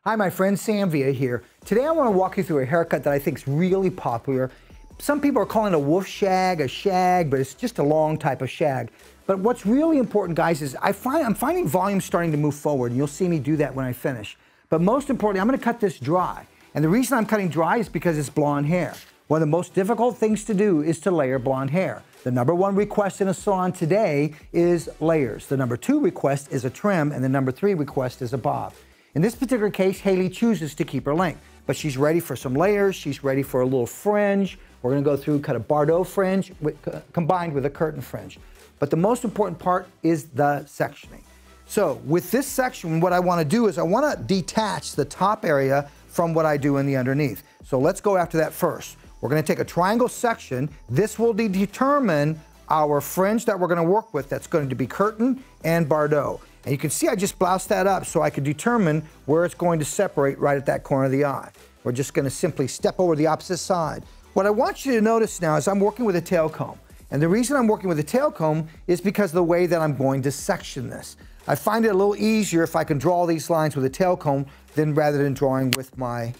Hi, my friend Sam Villa here. Today I want to walk you through a haircut that I think is really popular. Some people are calling it a wolf shag, a shag, but it's just a long type of shag. But what's really important, guys, is I'm finding volume starting to move forward, and you'll see me do that when I finish. But most importantly, I'm going to cut this dry. And the reason I'm cutting dry is because it's blonde hair. One of the most difficult things to do is to layer blonde hair. The #1 request in a salon today is layers. The #2 request is a trim, and the #3 request is a bob. In this particular case, Haley chooses to keep her length, but she's ready for some layers. She's ready for a little fringe. We're going to go through kind of Bardot fringe combined with a curtain fringe. But the most important part is the sectioning. So with this section, what I want to do is I want to detach the top area from what I do in the underneath. So let's go after that first. We're going to take a triangle section. This will determine our fringe that we're going to work with. That's going to be curtain and Bardot. And you can see I just bloused that up so I could determine where it's going to separate right at that corner of the eye. We're just going to simply step over the opposite side. What I want you to notice now is I'm working with a tail comb. And the reason I'm working with a tail comb is because of the way that I'm going to section this. I find it a little easier if I can draw these lines with a tail comb than rather than drawing with my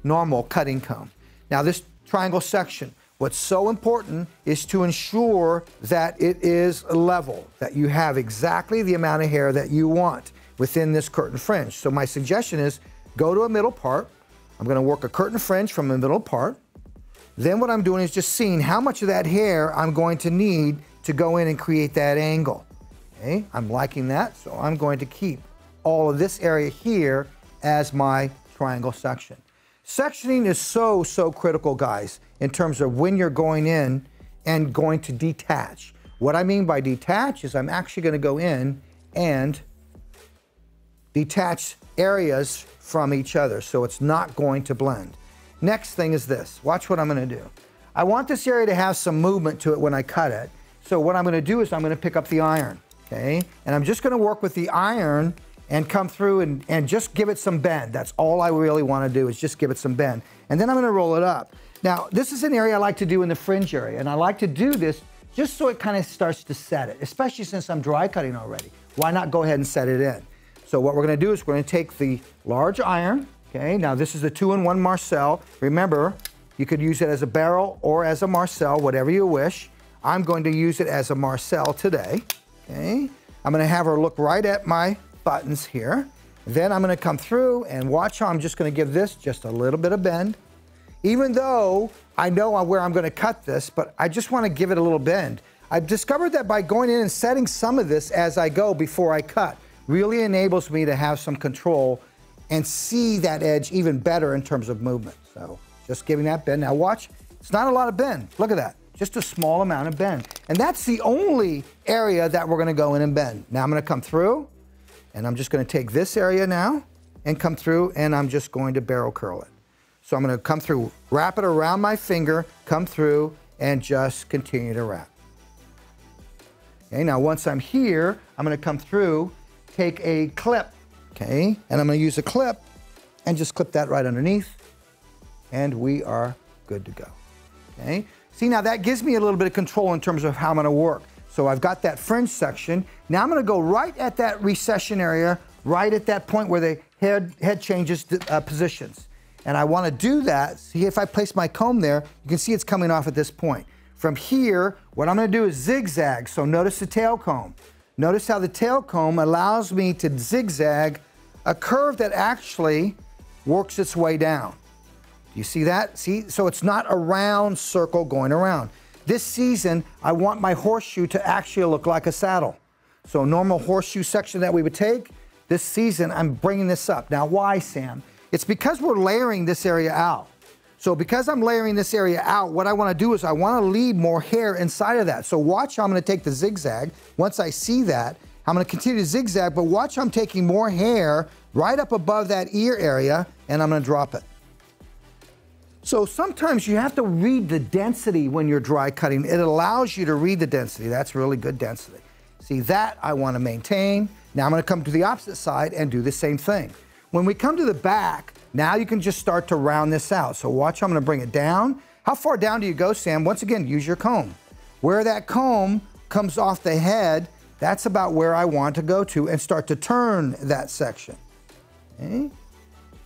normal cutting comb. Now this triangle section, what's so important is to ensure that it is level, that you have exactly the amount of hair that you want within this curtain fringe. So my suggestion is go to a middle part. I'm going to work a curtain fringe from the middle part. Then what I'm doing is just seeing how much of that hair I'm going to need to go in and create that angle. Okay, I'm liking that, so I'm going to keep all of this area here as my triangle section. Sectioning is so critical, guys, in terms of when you're going in and going to detach. What I mean by detach is I'm actually going to go in and detach areas from each other, so it's not going to blend. Next thing is this. Watch what I'm going to do. I want this area to have some movement to it when I cut it. So what I'm going to do is I'm going to pick up the iron, okay? And I'm just going to work with the iron and come through and just give it some bend. That's all I really want to do is just give it some bend. And then I'm going to roll it up. Now, this is an area I like to do in the fringe area, and I like to do this just so it kind of starts to set it, especially since I'm dry cutting already. Why not go ahead and set it in? So what we're going to do is we're going to take the large iron. Okay, now this is a 2-in-1 Marcel. Remember, you could use it as a barrel or as a Marcel, whatever you wish. I'm going to use it as a Marcel today. Okay, I'm going to have her look right at my buttons here. Then I'm going to come through and watch how I'm just going to give this just a little bit of bend. Even though I know where I'm going to cut this, but I just want to give it a little bend. I've discovered that by going in and setting some of this as I go before I cut really enables me to have some control and see that edge even better in terms of movement. So just giving that bend. Now watch, it's not a lot of bend. Look at that, just a small amount of bend. And that's the only area that we're gonna go in and bend. Now I'm gonna come through and I'm just gonna take this area now and come through and I'm just going to barrel curl it. So I'm gonna come through, wrap it around my finger, come through and just continue to wrap. Okay, now once I'm here, I'm gonna come through, take a clip. Okay, and I'm going to use a clip and just clip that right underneath, and we are good to go. Okay, see now that gives me a little bit of control in terms of how I'm going to work. So I've got that fringe section. Now I'm going to go right at that recession area, right at that point where the head changes positions. And I want to do that. See, if I place my comb there, you can see it's coming off at this point. From here, what I'm going to do is zigzag. So notice the tail comb. Notice how the tail comb allows me to zigzag a curve that actually works its way down. Do you see that? See, so it's not a round circle going around. This season, I want my horseshoe to actually look like a saddle. So normal horseshoe section that we would take, this season, I'm bringing this up. Now, why, Sam? It's because we're layering this area out. So because I'm layering this area out, what I want to do is I want to leave more hair inside of that. So watch how I'm going to take the zigzag. Once I see that, I'm going to continue to zigzag, but watch how I'm taking more hair right up above that ear area, and I'm going to drop it. So sometimes you have to read the density when you're dry cutting. It allows you to read the density. That's really good density. See, that I want to maintain. Now I'm going to come to the opposite side and do the same thing. When we come to the back, now you can just start to round this out. So watch, I'm going to bring it down. How far down do you go, Sam? Once again, use your comb. Where that comb comes off the head, that's about where I want to go to and start to turn that section. Okay?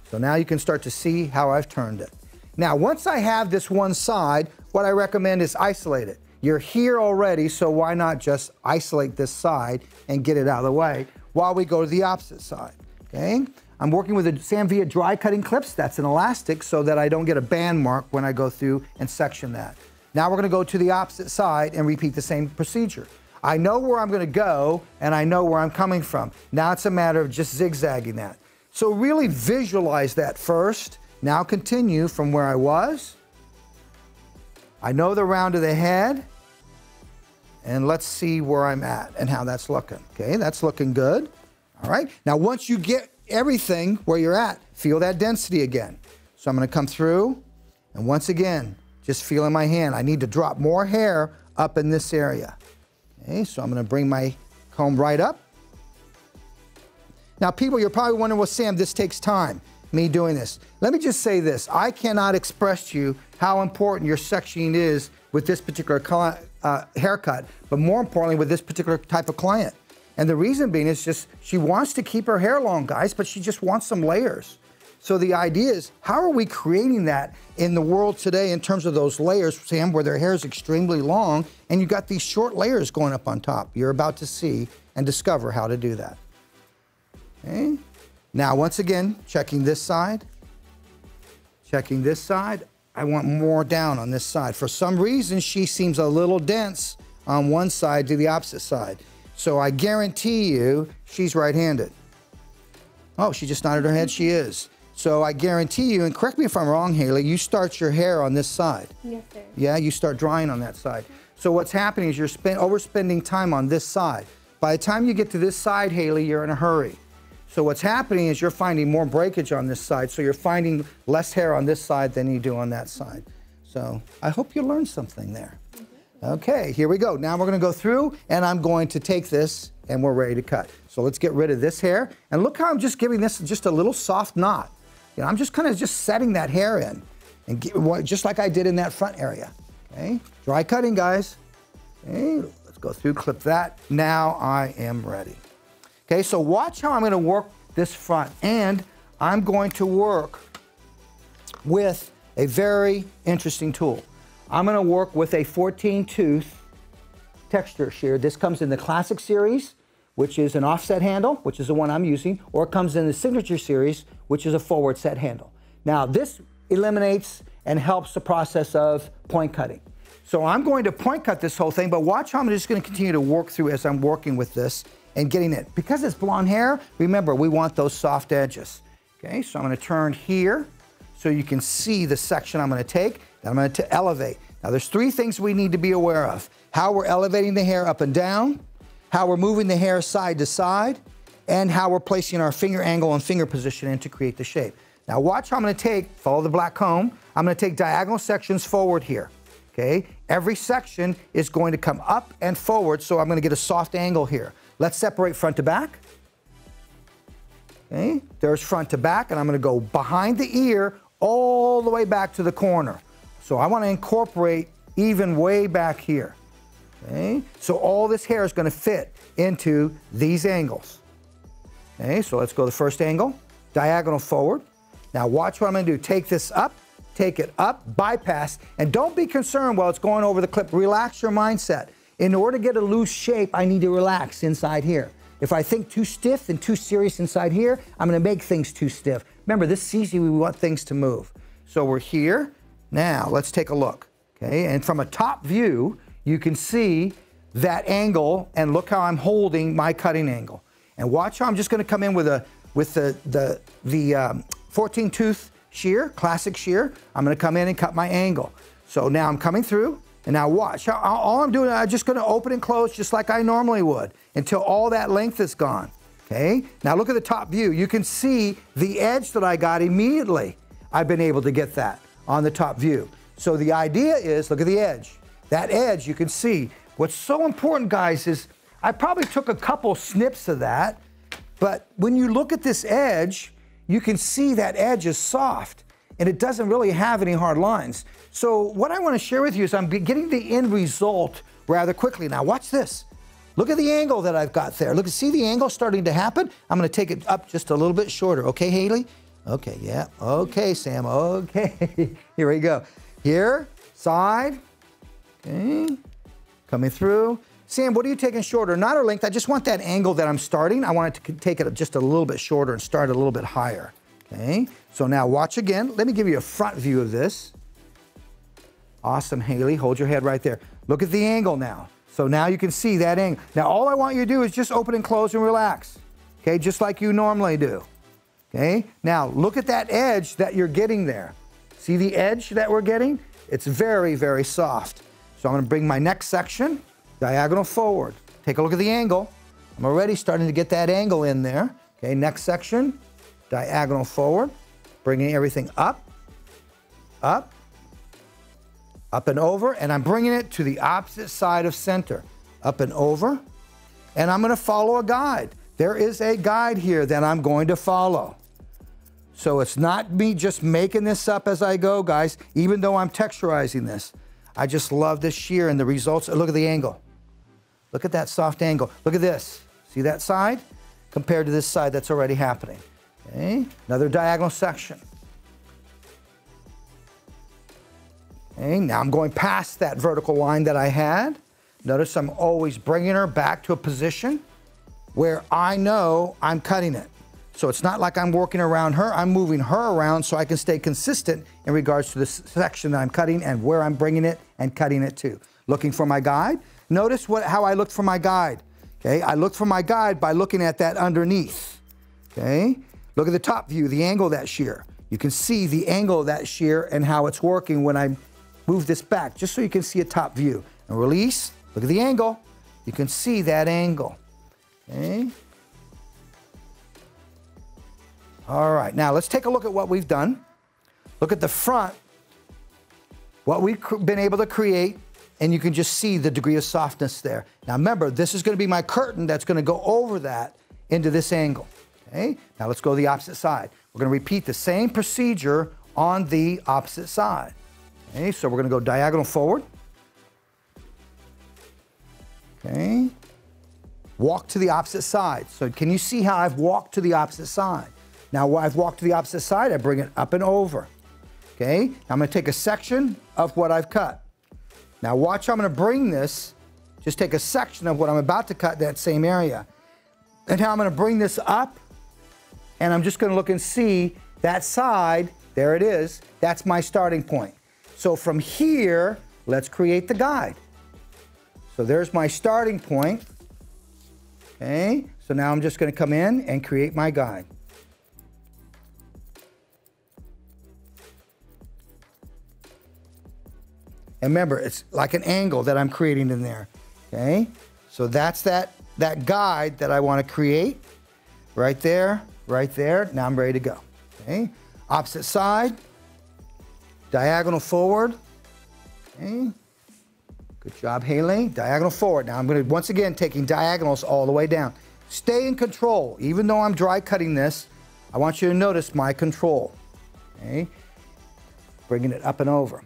So now you can start to see how I've turned it. Now, once I have this one side, what I recommend is isolate it. You're here already, so why not just isolate this side and get it out of the way while we go to the opposite side, okay? I'm working with a Sam Via dry cutting clips. That's an elastic so that I don't get a band mark when I go through and section that. Now we're gonna go to the opposite side and repeat the same procedure. I know where I'm gonna go and I know where I'm coming from. Now it's a matter of just zigzagging that. So really visualize that first. Now continue from where I was. I know the round of the head. And let's see where I'm at and how that's looking. Okay, that's looking good. All right, now once you get everything where you're at, feel that density again. So I'm gonna come through, and once again, just feeling my hand. I need to drop more hair up in this area. Okay, so I'm gonna bring my comb right up. Now people, you're probably wondering, well, Sam, this takes time, me doing this. Let me just say this. I cannot express to you how important your sectioning is with this particular haircut, but more importantly with this particular type of client. And the reason being is just she wants to keep her hair long, guys, but she just wants some layers. So the idea is, how are we creating that in the world today in terms of those layers, Sam, where their hair is extremely long and you've got these short layers going up on top? You're about to see and discover how to do that. Okay. Now, once again, checking this side. Checking this side. I want more down on this side. For some reason, she seems a little dense on one side to the opposite side. So I guarantee you, she's right-handed. Oh, she just nodded her head, she is. So I guarantee you, and correct me if I'm wrong, Haley, you start your hair on this side. Yes, sir. Yeah, you start drying on that side. So what's happening is you're overspending time on this side. By the time you get to this side, Haley, you're in a hurry. So what's happening is you're finding more breakage on this side, so you're finding less hair on this side than you do on that side. So I hope you learned something there. Okay, here we go. Now we're gonna go through and I'm going to take this and we're ready to cut. So let's get rid of this hair. And look how I'm just giving this just a little soft knot. You know, I'm just kind of just setting that hair in, and just like I did in that front area. Okay, dry cutting, guys. Okay, let's go through, clip that. Now I am ready. Okay, so watch how I'm gonna work this front, and I'm going to work with a very interesting tool. I'm gonna work with a 14-tooth texture shear. This comes in the Classic series, which is an offset handle, which is the one I'm using, or it comes in the Signature series, which is a forward set handle. Now, this eliminates and helps the process of point cutting. So I'm going to point cut this whole thing, but watch how I'm just gonna continue to work through as I'm working with this and getting it. Because it's blonde hair, remember, we want those soft edges. Okay, so I'm gonna turn here so you can see the section I'm gonna take. Then I'm going to elevate. Now there's three things we need to be aware of. How we're elevating the hair up and down, how we're moving the hair side to side, and how we're placing our finger angle and finger position in to create the shape. Now watch how I'm going to take, follow the black comb, I'm going to take diagonal sections forward here. Okay, every section is going to come up and forward, so I'm going to get a soft angle here. Let's separate front to back. Okay, there's front to back, and I'm going to go behind the ear all the way back to the corner. So I want to incorporate even way back here. Okay, so all this hair is going to fit into these angles. Okay, so let's go the first angle, diagonal forward. Now watch what I'm going to do. Take this up, take it up, bypass, and don't be concerned while it's going over the clip. Relax your mindset. In order to get a loose shape, I need to relax inside here. If I think too stiff and too serious inside here, I'm going to make things too stiff. Remember, this is easy. We want things to move. So we're here. Now let's take a look. Okay, and from a top view, you can see that angle, and look how I'm holding my cutting angle. And watch how I'm just going to come in with the 14-tooth shear, classic shear. I'm going to come in and cut my angle. So now I'm coming through, and now watch. All I'm doing, I'm just going to open and close just like I normally would until all that length is gone. Okay, now look at the top view. You can see the edge that I got immediately. I've been able to get that on the top view. So the idea is, look at the edge. That edge, you can see. What's so important, guys, is I probably took a couple snips of that, but when you look at this edge, you can see that edge is soft, and it doesn't really have any hard lines. So what I want to share with you is I'm getting the end result rather quickly. Now watch this. Look at the angle that I've got there. Look, see the angle starting to happen? I'm going to take it up just a little bit shorter. Okay, Haley? Okay, yeah. Okay, Sam. Okay. Here we go. Here, side. Okay. Coming through. Sam, what are you taking shorter? Not or length. I just want that angle that I'm starting. I want it to take it just a little bit shorter and start a little bit higher. Okay. So now watch again. Let me give you a front view of this. Awesome, Haley. Hold your head right there. Look at the angle now. So now you can see that angle. Now all I want you to do is just open and close and relax. Okay, just like you normally do. Okay, now look at that edge that you're getting there. See the edge that we're getting? It's very, very soft. So I'm going to bring my next section, diagonal forward. Take a look at the angle. I'm already starting to get that angle in there. Okay, next section, diagonal forward, bringing everything up, up, up and over, and I'm bringing it to the opposite side of center, up and over, and I'm going to follow a guide. There is a guide here that I'm going to follow. So it's not me just making this up as I go, guys, even though I'm texturizing this. I just love this shear and the results. Look at the angle. Look at that soft angle. Look at this. See that side? Compared to this side that's already happening. Okay, another diagonal section. Okay, now I'm going past that vertical line that I had. Notice I'm always bringing her back to a position where I know I'm cutting it. So it's not like I'm working around her, I'm moving her around so I can stay consistent in regards to the section that I'm cutting and where I'm bringing it and cutting it to. Looking for my guide. Notice how I looked for my guide. Okay, I looked for my guide by looking at that underneath. Okay, look at the top view, the angle of that shear. You can see the angle of that shear and how it's working when I move this back, just so you can see a top view. And release, look at the angle. You can see that angle. Okay. All right, now let's take a look at what we've done. Look at the front, what we've been able to create, and you can just see the degree of softness there. Now remember, this is going to be my curtain that's going to go over that into this angle. Okay, now let's go to the opposite side. We're going to repeat the same procedure on the opposite side. Okay, so we're going to go diagonal forward. Okay, walk to the opposite side. So can you see how I've walked to the opposite side? Now while I've walked to the opposite side, I bring it up and over. Okay, now I'm going to take a section of what I've cut. Now watch how I'm going to bring this, just take a section of what I'm about to cut in that same area. And now I'm going to bring this up, and I'm just going to look and see that side, there it is, that's my starting point. So from here, let's create the guide. So there's my starting point. Okay, so now I'm just going to come in and create my guide. And remember, it's like an angle that I'm creating in there. Okay, so that's that guide that I want to create. Right there, right there. Now I'm ready to go. Okay, opposite side, diagonal forward. Okay. Good job, Haley. Diagonal forward. Now I'm going to, once again, taking diagonals all the way down. Stay in control. Even though I'm dry cutting this, I want you to notice my control. Okay? Bringing it up and over.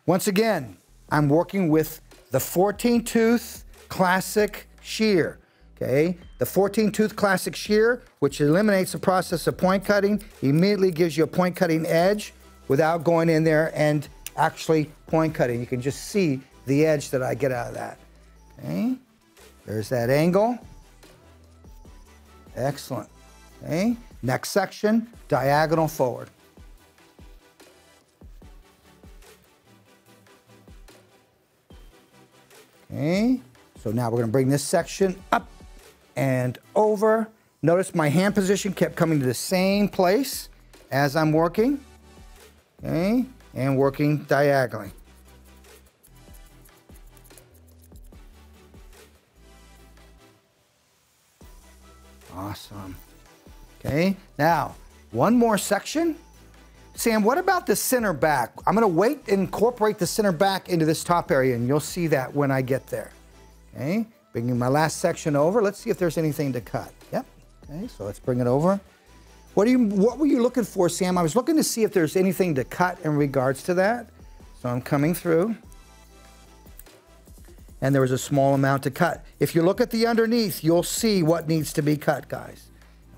Once again, I'm working with the 14-tooth classic shear. Okay? The 14-tooth classic shear, which eliminates the process of point cutting, immediately gives you a point cutting edge without going in there and actually point cutting. You can just see the edge that I get out of that. Okay, there's that angle. Excellent. Okay, next section, diagonal forward. Okay, so now we're going to bring this section up and over. Notice my hand position kept coming to the same place as I'm working. Okay, and working diagonally. Awesome. Okay, now one more section. Sam, what about the center back? I'm going to wait and incorporate the center back into this top area, and you'll see that when I get there. Okay, bringing my last section over. Let's see if there's anything to cut. Yep. Okay, so let's bring it over. What were you looking for, Sam? I was looking to see if there's anything to cut in regards to that. So I'm coming through. And there was a small amount to cut. If you look at the underneath, you'll see what needs to be cut, guys.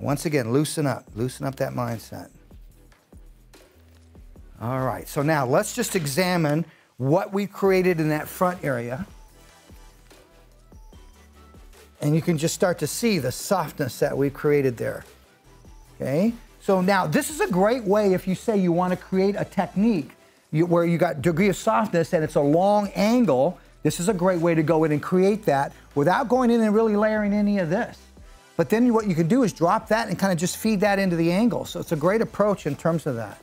Once again, loosen up that mindset. All right, so now let's just examine what we created in that front area. And you can just start to see the softness that we created there. Okay, so now this is a great way if you say you want to create a technique where you got degree of softness and it's a long angle. This is a great way to go in and create that without going in and really layering any of this. But then what you can do is drop that and kind of just feed that into the angle. So it's a great approach in terms of that.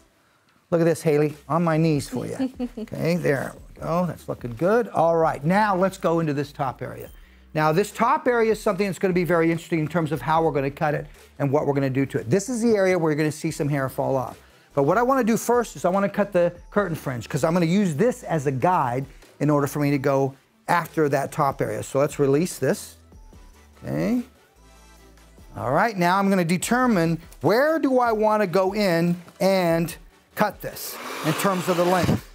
Look at this, Haley, on my knees for you. Okay, there we go, that's looking good. All right, now let's go into this top area. Now this top area is something that's going to be very interesting in terms of how we're going to cut it and what we're going to do to it. This is the area where you're going to see some hair fall off. But what I want to do first is I want to cut the curtain fringe because I'm going to use this as a guide in order for me to go after that top area. So let's release this. Okay. All right, now I'm going to determine where do I want to go in and cut this in terms of the length.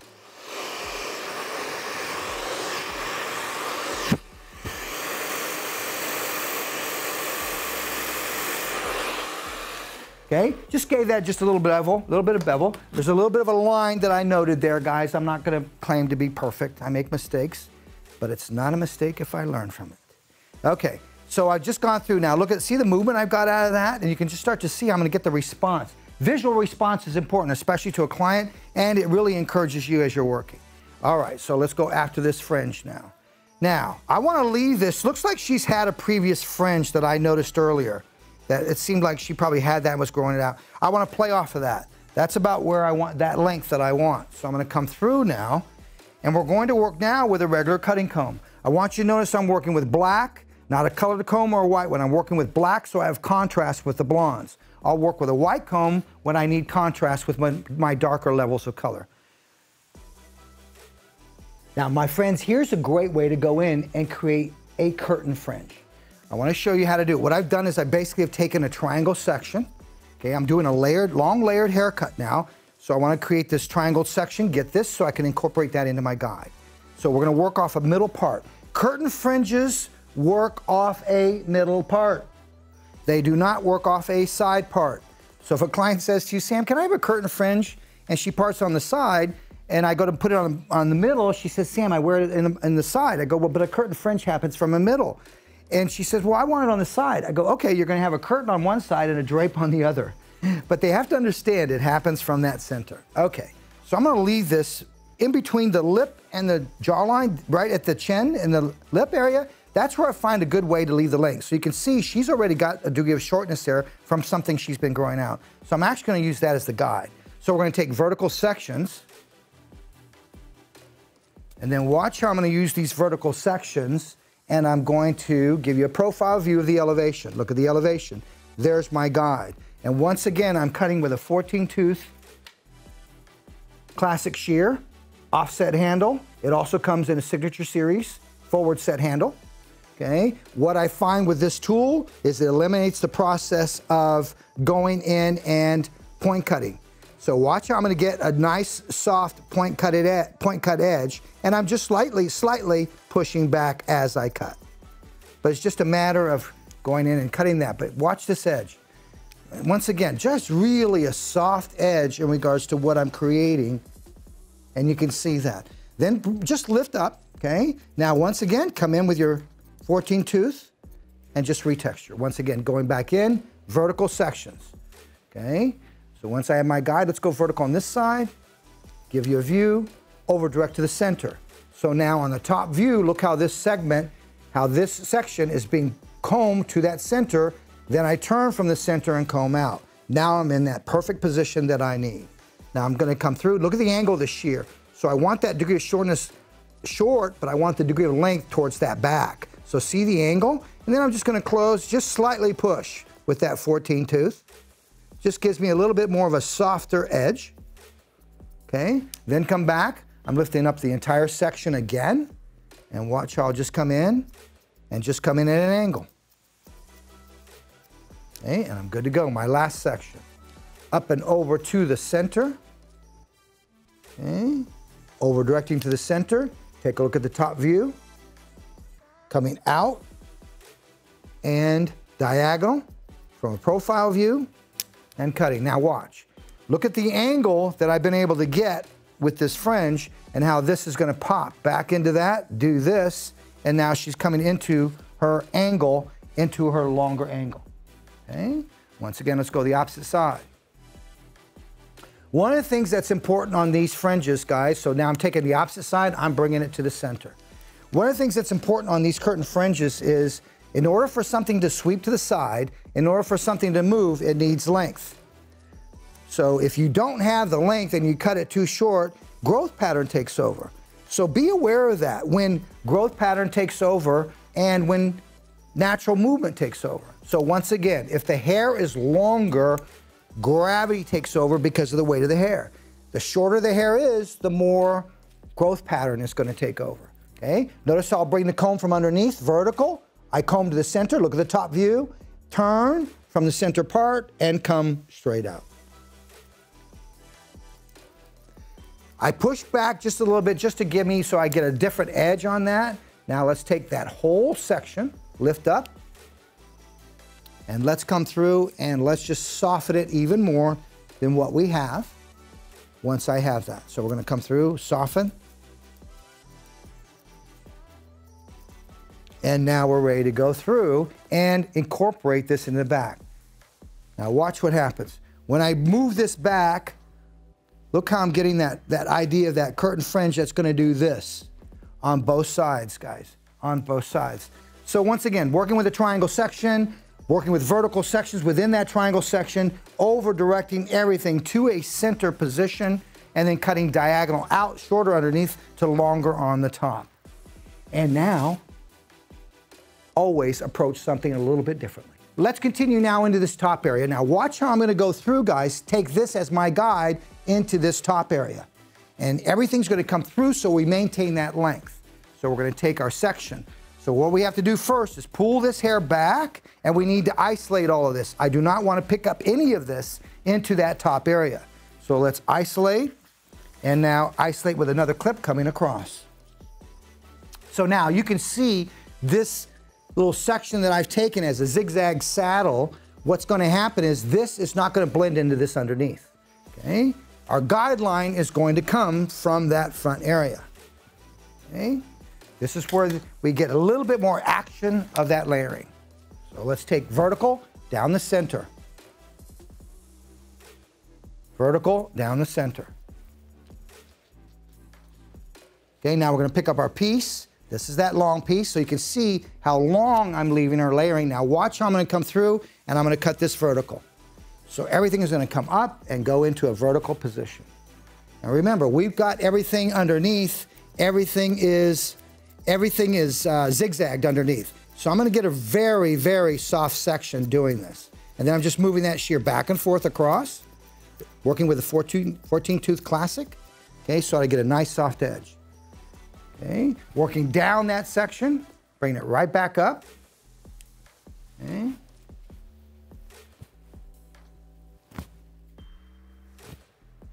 Okay, just gave that just a little bit of bevel. There's a little bit of a line that I noted there, guys. I'm not going to claim to be perfect. I make mistakes, but it's not a mistake if I learn from it. Okay, so I've just gone through now. Look at, see the movement I've got out of that? And you can just start to see I'm going to get the response. Visual response is important, especially to a client, and it really encourages you as you're working. All right, so let's go after this fringe now. Now, I want to leave this. Looks like she's had a previous fringe that I noticed earlier. That it seemed like she probably had that and was growing it out. I want to play off of that. That's about where I want that length that I want. So I'm going to come through now, and we're going to work now with a regular cutting comb. I want you to notice I'm working with black, not a colored comb or a white one. I'm working with black so I have contrast with the blondes. I'll work with a white comb when I need contrast with my darker levels of color. Now, my friends, here's a great way to go in and create a curtain fringe. I want to show you how to do it. What I've done is I basically have taken a triangle section. Okay, I'm doing a long layered haircut now. So I want to create this triangle section, get this so I can incorporate that into my guide. So we're going to work off a middle part. Curtain fringes work off a middle part. They do not work off a side part. So if a client says to you, Sam, can I have a curtain fringe? And she parts on the side, and I go to put it on the middle. She says, Sam, I wear it in the side. I go, well, but a curtain fringe happens from the middle. And she says, well, I want it on the side. I go, okay, you're going to have a curtain on one side and a drape on the other. But they have to understand it happens from that center. Okay, so I'm going to leave this in between the lip and the jawline, right at the chin and the lip area. That's where I find a good way to leave the length. So you can see she's already got a degree of shortness there from something she's been growing out. So I'm actually going to use that as the guide. So we're going to take vertical sections. And then watch how I'm going to use these vertical sections, and I'm going to give you a profile view of the elevation. Look at the elevation. There's my guide. And once again, I'm cutting with a 14-tooth classic shear, offset handle. It also comes in a signature series, forward set handle. Okay. What I find with this tool is it eliminates the process of going in and point cutting. So watch how I'm going to get a nice soft point cut edge, and I'm just slightly pushing back as I cut. But it's just a matter of going in and cutting that. But watch this edge. And once again, just really a soft edge in regards to what I'm creating, and you can see that. Then just lift up, okay? Now once again, come in with your 14 tooth and just retexture. Once again, going back in, vertical sections, okay? So once I have my guide, let's go vertical on this side, give you a view, over direct to the center. So now on the top view, look how this segment, how this section is being combed to that center, then I turn from the center and comb out. Now I'm in that perfect position that I need. Now I'm gonna come through, look at the angle of the shear. So I want that degree of shortness short, but I want the degree of length towards that back. So see the angle? And then I'm just gonna close, just slightly push with that 14 tooth. Just gives me a little bit more of a softer edge. Okay, then come back. I'm lifting up the entire section again. And watch how I'll just come in and just come in at an angle. Okay, and I'm good to go. My last section. Up and over to the center. Okay, over directing to the center. Take a look at the top view. Coming out and diagonal from a profile view and cutting. Now watch. Look at the angle that I've been able to get with this fringe and how this is going to pop back into that, do this, and now she's coming into her angle, into her longer angle. Okay? Once again, let's go the opposite side. One of the things that's important on these fringes, guys, so now I'm taking the opposite side, I'm bringing it to the center. One of the things that's important on these curtain fringes is in order for something to sweep to the side, in order for something to move, it needs length. So if you don't have the length and you cut it too short, growth pattern takes over. So be aware of that when growth pattern takes over and when natural movement takes over. So once again, if the hair is longer, gravity takes over because of the weight of the hair. The shorter the hair is, the more growth pattern is going to take over. Okay? Notice I'll bring the comb from underneath, vertical. I comb to the center, look at the top view, turn from the center part, and come straight out. I push back just a little bit just to give me so I get a different edge on that. Now let's take that whole section, lift up, and let's come through and let's just soften it even more than what we have once I have that. So we're going to come through, soften. And now we're ready to go through and incorporate this in the back. Now watch what happens. When I move this back, look how I'm getting that idea of that curtain fringe that's going to do this on both sides, guys, on both sides. So once again, working with a triangle section, working with vertical sections within that triangle section, over directing everything to a center position, and then cutting diagonal out, shorter underneath to longer on the top. And now, always approach something a little bit differently. Let's continue now into this top area. Now watch how I'm going to go through, guys. Take this as my guide into this top area. And everything's going to come through so we maintain that length. So we're going to take our section. So what we have to do first is pull this hair back, and we need to isolate all of this. I do not want to pick up any of this into that top area. So let's isolate, and now isolate with another clip coming across. So now you can see this little section that I've taken as a zigzag saddle. What's going to happen is this is not going to blend into this underneath. Okay? Our guideline is going to come from that front area. Okay? This is where we get a little bit more action of that layering. So let's take vertical down the center. Vertical down the center. Okay, now we're going to pick up our piece. This is that long piece, so you can see how long I'm leaving our layering. Now watch how I'm going to come through, and I'm going to cut this vertical. So everything is going to come up and go into a vertical position. Now remember, we've got everything underneath. Everything is zigzagged underneath. So I'm going to get a very, very soft section doing this. And then I'm just moving that shear back and forth across, working with a 14 tooth classic. Okay, so I get a nice soft edge. Okay, working down that section, bringing it right back up. Okay.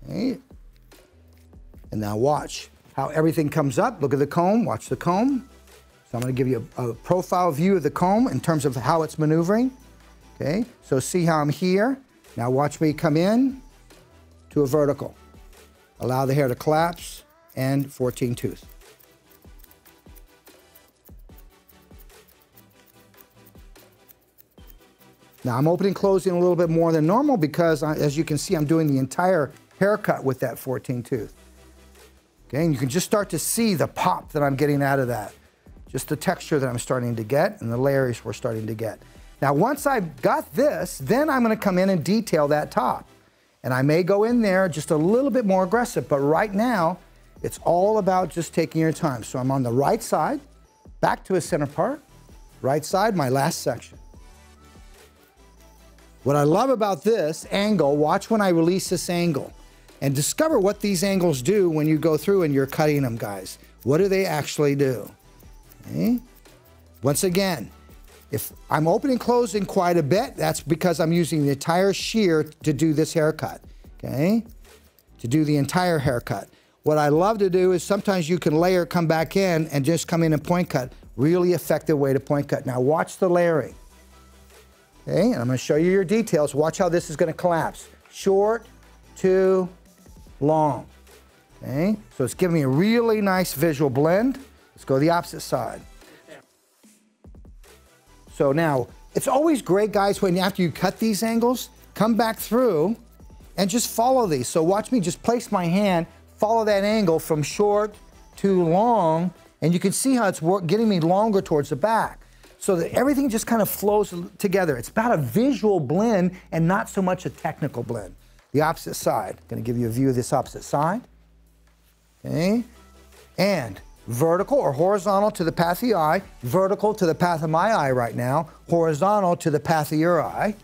Okay. And now watch how everything comes up. Look at the comb, watch the comb. So I'm going to give you a profile view of the comb in terms of how it's maneuvering. Okay, so see how I'm here. Now watch me come in to a vertical. Allow the hair to collapse and 14 tooth. Now I'm opening and closing a little bit more than normal because, as you can see, I'm doing the entire haircut with that 14 tooth. Okay, and you can just start to see the pop that I'm getting out of that. Just the texture that I'm starting to get and the layers we're starting to get. Now once I've got this, then I'm going to come in and detail that top. And I may go in there just a little bit more aggressive, but right now, it's all about just taking your time. So I'm on the right side, back to a center part, right side, my last section. What I love about this angle, watch when I release this angle and discover what these angles do when you go through and you're cutting them, guys. What do they actually do? Okay. Once again, if I'm opening and closing quite a bit, that's because I'm using the entire shear to do this haircut, okay? To do the entire haircut. What I love to do is sometimes you can layer, come back in, and just come in and point cut. Really effective way to point cut. Now watch the layering. Okay, and I'm going to show you your details. Watch how this is going to collapse. Short, too long. Okay, so it's giving me a really nice visual blend. Let's go to the opposite side. So now, it's always great, guys, when after you cut these angles, come back through and just follow these. So watch me just place my hand, follow that angle from short to long, and you can see how it's getting me longer towards the back. So that everything just kind of flows together. It's about a visual blend and not so much a technical blend. The opposite side. Gonna give you a view of this opposite side. Okay, and vertical or horizontal to the path of the eye, vertical to the path of my eye right now, horizontal to the path of your eye.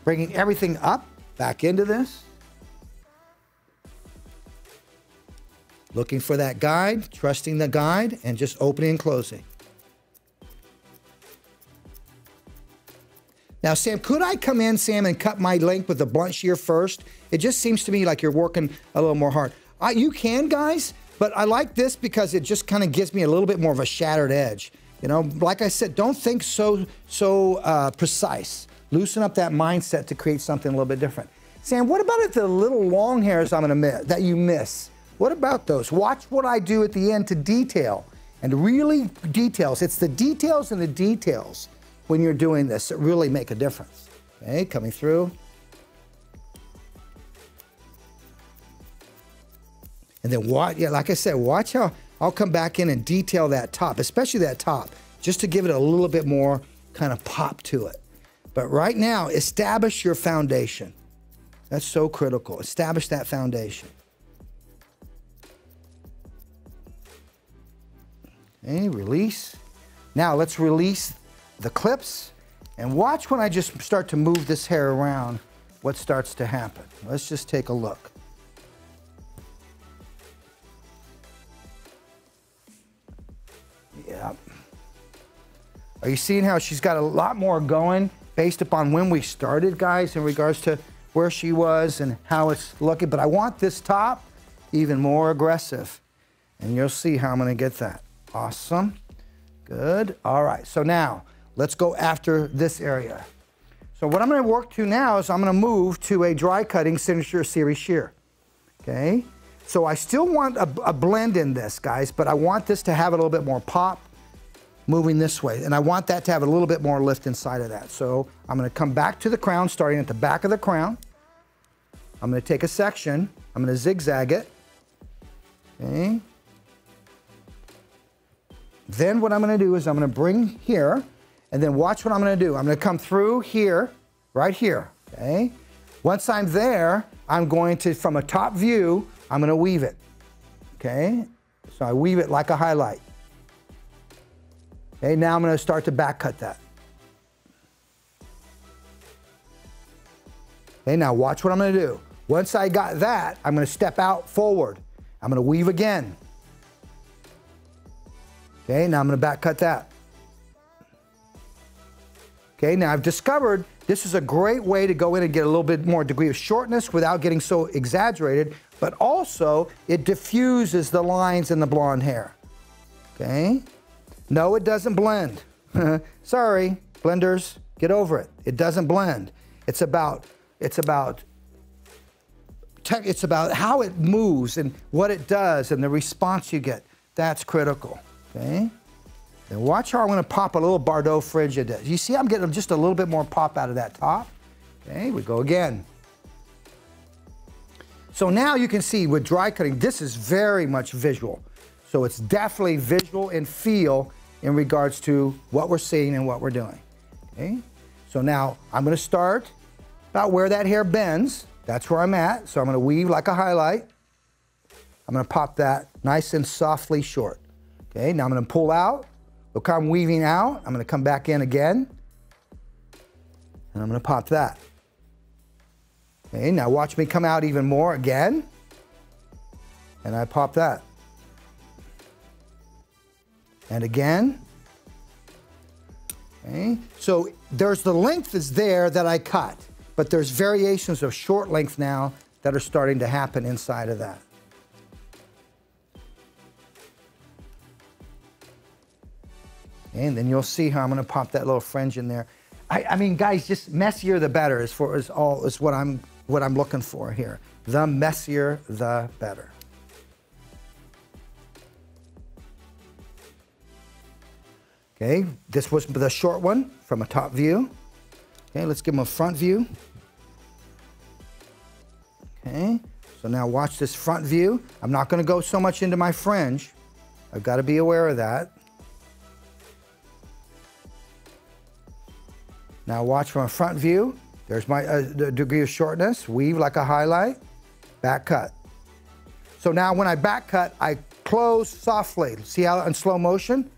Bringing everything up, back into this. Looking for that guide, trusting the guide, and just opening and closing. Now, Sam, could I come in, Sam, and cut my length with the blunt shear first? It just seems to me like you're working a little more hard. You can, guys, but I like this because it just kind of gives me a little bit more of a shattered edge. You know, like I said, don't think so precise. Loosen up that mindset to create something a little bit different. Sam, what about if the little long hairs I'm gonna miss, that you miss? What about those? Watch what I do at the end to detail, and really details. It's the details and the details when you're doing this that really make a difference. Okay, coming through. And then watch, yeah, like I said, watch how I'll come back in and detail that top, especially that top, just to give it a little bit more kind of pop to it. But right now, establish your foundation. That's so critical. Establish that foundation. Okay, release. Now let's release the clips and watch when I just start to move this hair around, what starts to happen. Let's just take a look. Yeah. Are you seeing how she's got a lot more going based upon when we started, guys, in regards to where she was and how it's looking? But I want this top even more aggressive, and you'll see how I'm gonna get that. Awesome, good. All right, so now let's go after this area. So what I'm gonna work to now is I'm gonna move to a dry cutting signature series shear, okay? So I still want a blend in this, guys, but I want this to have a little bit more pop moving this way, and I want that to have a little bit more lift inside of that. So I'm gonna come back to the crown, starting at the back of the crown. I'm gonna take a section, I'm gonna zigzag it, okay? Then what I'm gonna do is I'm gonna bring here, and then watch what I'm gonna do. I'm gonna come through here, right here, okay? Once I'm there, I'm going to, from a top view, I'm gonna weave it, okay? So I weave it like a highlight. Okay, now I'm gonna start to back cut that. Okay, now watch what I'm gonna do. Once I got that, I'm gonna step out forward. I'm gonna weave again. Okay, now I'm gonna back cut that. Okay, now I've discovered this is a great way to go in and get a little bit more degree of shortness without getting so exaggerated, but also it diffuses the lines in the blonde hair. Okay, no, it doesn't blend. Sorry, blenders, get over it. It doesn't blend. It's about how it moves and what it does and the response you get. That's critical. Okay, and watch how I'm going to pop a little Bordeaux fringe into it. You see I'm getting just a little bit more pop out of that top. Okay, we go again. So now you can see with dry cutting, this is very much visual. So it's definitely visual and feel in regards to what we're seeing and what we're doing. Okay, so now I'm going to start about where that hair bends. That's where I'm at. So I'm going to weave like a highlight. I'm going to pop that nice and softly short. Okay, now I'm going to pull out. Look how I'm weaving out. I'm going to come back in again. And I'm going to pop that. Okay, now watch me come out even more again. And I pop that. And again. Okay, so there's the length is there that I cut, but there's variations of short length now that are starting to happen inside of that. And then you'll see how I'm gonna pop that little fringe in there. I mean, guys, just messier the better as far as what I'm what I'm looking for here. The messier, the better. Okay, this was the short one from a top view. Okay, let's give them a front view. Okay, so now watch this front view. I'm not going to go so much into my fringe. I've got to be aware of that. Now watch from a front view. There's my degree of shortness. Weave like a highlight. Back cut. So now when I back cut, I close softly. See how in slow motion?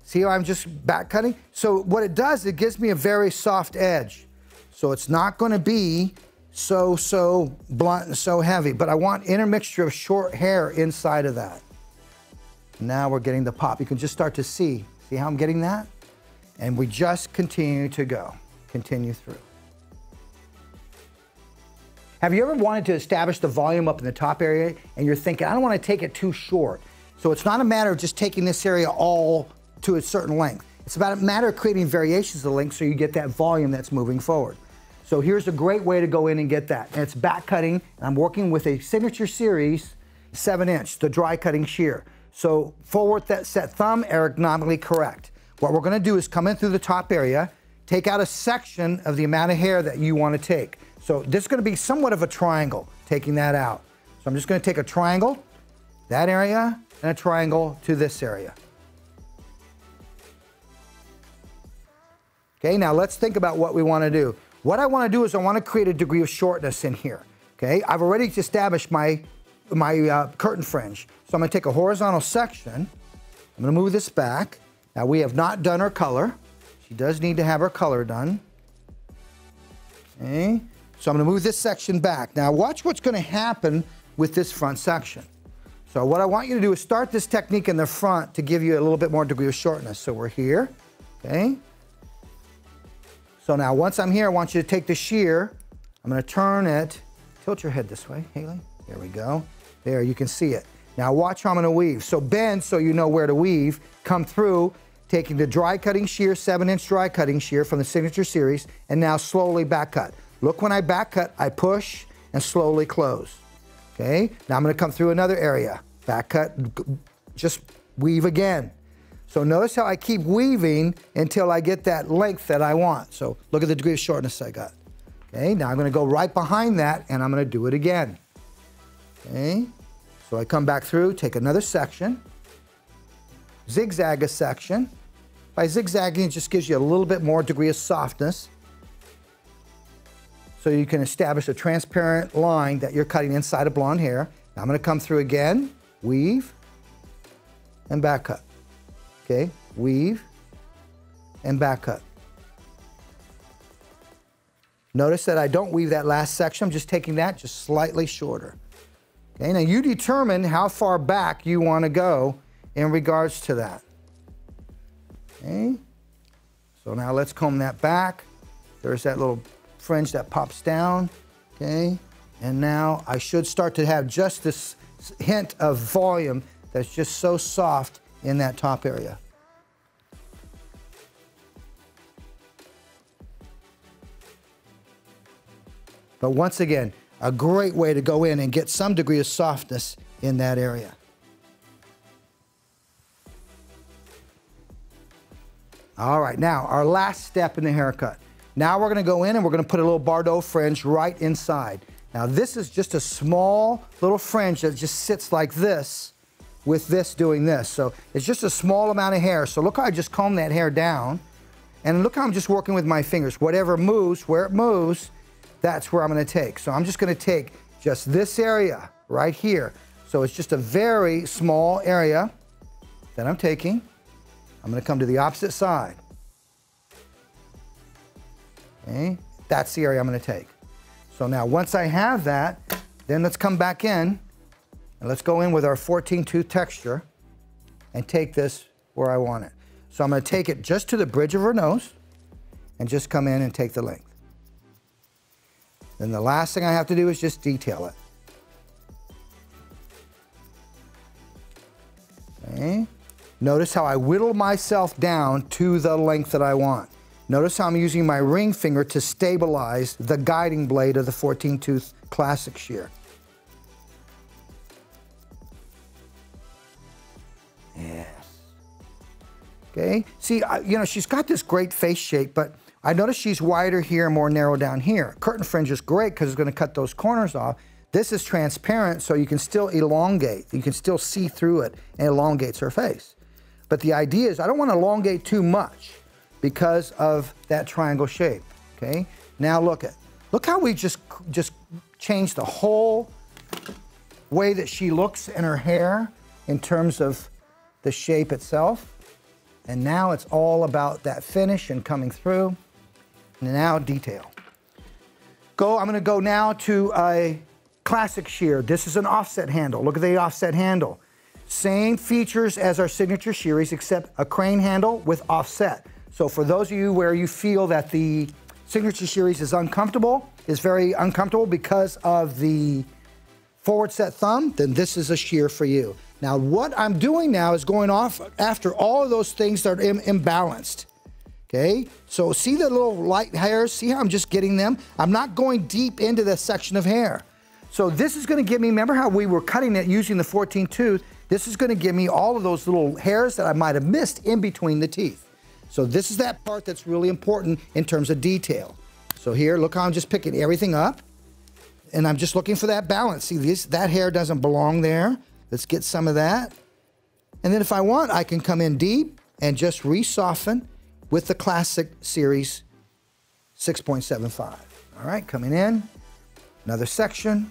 See how I'm just back cutting? So what it does, it gives me a very soft edge. So it's not going to be so blunt and so heavy, but I want intermixture of short hair inside of that. Now we're getting the pop. You can just start to see how I'm getting that? And we just continue to go, continue through. Have you ever wanted to establish the volume up in the top area and you're thinking, I don't want to take it too short. So it's not a matter of just taking this area all to a certain length. It's about a matter of creating variations of the length so you get that volume that's moving forward. So here's a great way to go in and get that. And it's back cutting, and I'm working with a signature series 7-inch, the dry cutting shear. So forward that set thumb, ergonomically correct. What we're gonna do is come in through the top area, take out a section of the amount of hair that you wanna take. So this is gonna be somewhat of a triangle, taking that out. So I'm just gonna take a triangle, that area, and a triangle to this area. Okay, now let's think about what we wanna do. What I wanna do is I wanna create a degree of shortness in here, okay? I've already established my curtain fringe. So I'm gonna take a horizontal section, I'm gonna move this back. Now we have not done her color. She does need to have her color done. Okay, so I'm gonna move this section back. Now watch what's gonna happen with this front section. So what I want you to do is start this technique in the front to give you a little bit more degree of shortness. So we're here, okay? So now once I'm here, I want you to take the shear, I'm gonna turn it, tilt your head this way, Haley. There we go. There, you can see it. Now watch how I'm gonna weave. So bend so you know where to weave, come through, taking the dry cutting shear, 7-inch dry cutting shear from the signature series, and now slowly back cut. Look, when I back cut, I push and slowly close. Okay, now I'm gonna come through another area. Back cut, just weave again. So notice how I keep weaving until I get that length that I want. So look at the degree of shortness I got. Okay, now I'm gonna go right behind that and I'm gonna do it again. Okay, so I come back through, take another section, zigzag a section. By zigzagging, it just gives you a little bit more degree of softness. So you can establish a transparent line that you're cutting inside of blonde hair. Now I'm gonna come through again, weave, and back cut. Okay, weave, and back cut. Notice that I don't weave that last section, I'm just taking that just slightly shorter. Okay, now you determine how far back you want to go in regards to that. Okay, so now let's comb that back. There's that little fringe that pops down. Okay, and now I should start to have just this hint of volume that's just so soft in that top area. But once again, a great way to go in and get some degree of softness in that area. All right, now our last step in the haircut. Now we're gonna go in and we're gonna put a little Bardot fringe right inside. Now this is just a small little fringe that just sits like this with this doing this. So it's just a small amount of hair. So look how I just comb that hair down. And look how I'm just working with my fingers. Whatever moves, where it moves, that's where I'm gonna take. So I'm just gonna take just this area right here. So it's just a very small area that I'm taking. I'm gonna come to the opposite side. Okay, that's the area I'm gonna take. So now once I have that, then let's come back in and let's go in with our 14 tooth texture and take this where I want it. So I'm gonna take it just to the bridge of her nose and just come in and take the length. Then the last thing I have to do is just detail it. Okay. Notice how I whittle myself down to the length that I want. Notice how I'm using my ring finger to stabilize the guiding blade of the 14-tooth classic shear. Yes. Okay, see, you know, she's got this great face shape, but I notice she's wider here and more narrow down here. Curtain fringe is great because it's going to cut those corners off. This is transparent, so you can still elongate. You can still see through it, and elongates her face. But the idea is I don't want to elongate too much because of that triangle shape, okay? Now look how we just changed the whole way that she looks in her hair in terms of the shape itself. And now it's all about that finish and coming through. And now detail. I'm gonna go now to a classic shear. This is an offset handle. Look at the offset handle. Same features as our signature SHEARS, except a crane handle with offset. So for those of you where you feel that the signature SHEARS is very uncomfortable because of the forward set thumb, then this is a shear for you. Now what I'm doing now is going off after all of those things that are imbalanced. Okay, so see the little light hairs? See how I'm just getting them? I'm not going deep into this section of hair. So this is gonna give me, remember how we were cutting it using the 14 tooth? This is gonna give me all of those little hairs that I might have missed in between the teeth. So this is that part that's really important in terms of detail. So here, look how I'm just picking everything up, and I'm just looking for that balance. See, that hair doesn't belong there. Let's get some of that. And then if I want, I can come in deep and just re-soften with the classic series 6.75. All right, coming in, another section.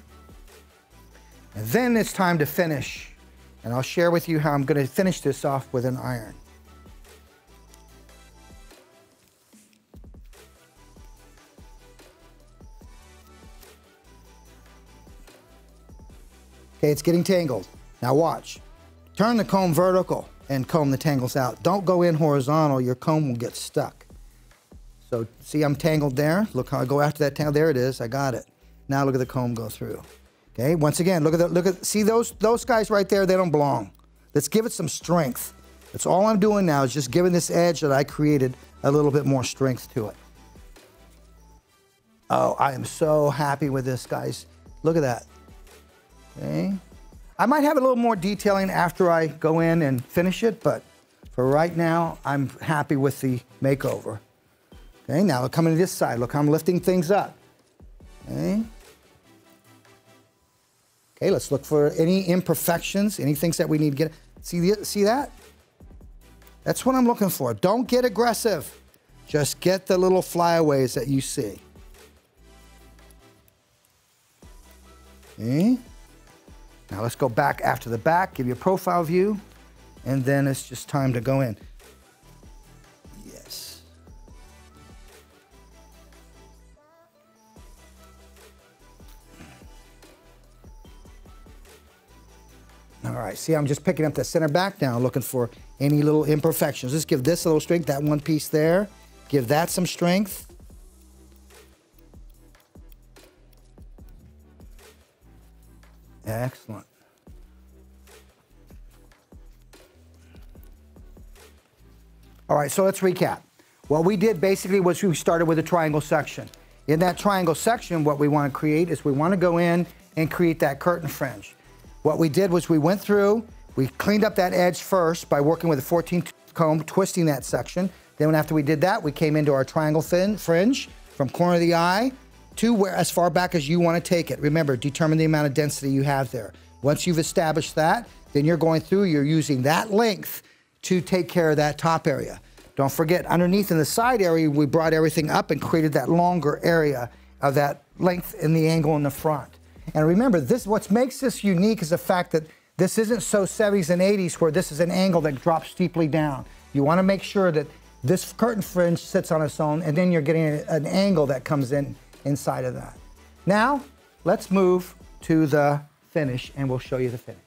And then it's time to finish. And I'll share with you how I'm gonna finish this off with an iron. Okay, it's getting tangled. Now watch. Turn the comb vertical and comb the tangles out. Don't go in horizontal, your comb will get stuck. So see I'm tangled there? Look how I go after that tangle. There it is, I got it. Now look at the comb go through. Okay, once again, see those guys right there, they don't belong. Let's give it some strength. That's all I'm doing now is just giving this edge that I created a little bit more strength to it. Oh, I am so happy with this, guys. Look at that. Okay. I might have a little more detailing after I go in and finish it, but for right now, I'm happy with the makeover. Okay, now coming to this side, look how I'm lifting things up. Okay. Okay, let's look for any imperfections, any things that we need to get. See that? That's what I'm looking for. Don't get aggressive. Just get the little flyaways that you see. Okay. Now let's go back after the back, give you a profile view, and then it's just time to go in. Yes. All right, see, I'm just picking up the center back now, looking for any little imperfections. Let's give this a little strength, that one piece there. Give that some strength. Excellent. All right, so let's recap. What we did basically was we started with a triangle section. In that triangle section, what we want to create is we want to go in and create that curtain fringe. What we did was we went through, we cleaned up that edge first by working with a 14-tooth comb, twisting that section. Then after we did that, we came into our triangle fringe from corner of the eye to where as far back as you want to take it. Remember, determine the amount of density you have there. Once you've established that, then you're going through, you're using that length to take care of that top area. Don't forget, underneath in the side area, we brought everything up and created that longer area of that length and the angle in the front. And remember, what makes this unique is the fact that this isn't so 70s and 80s where this is an angle that drops steeply down. You want to make sure that this curtain fringe sits on its own, and then you're getting an angle that comes in inside of that. Now, let's move to the finish, and we'll show you the finish.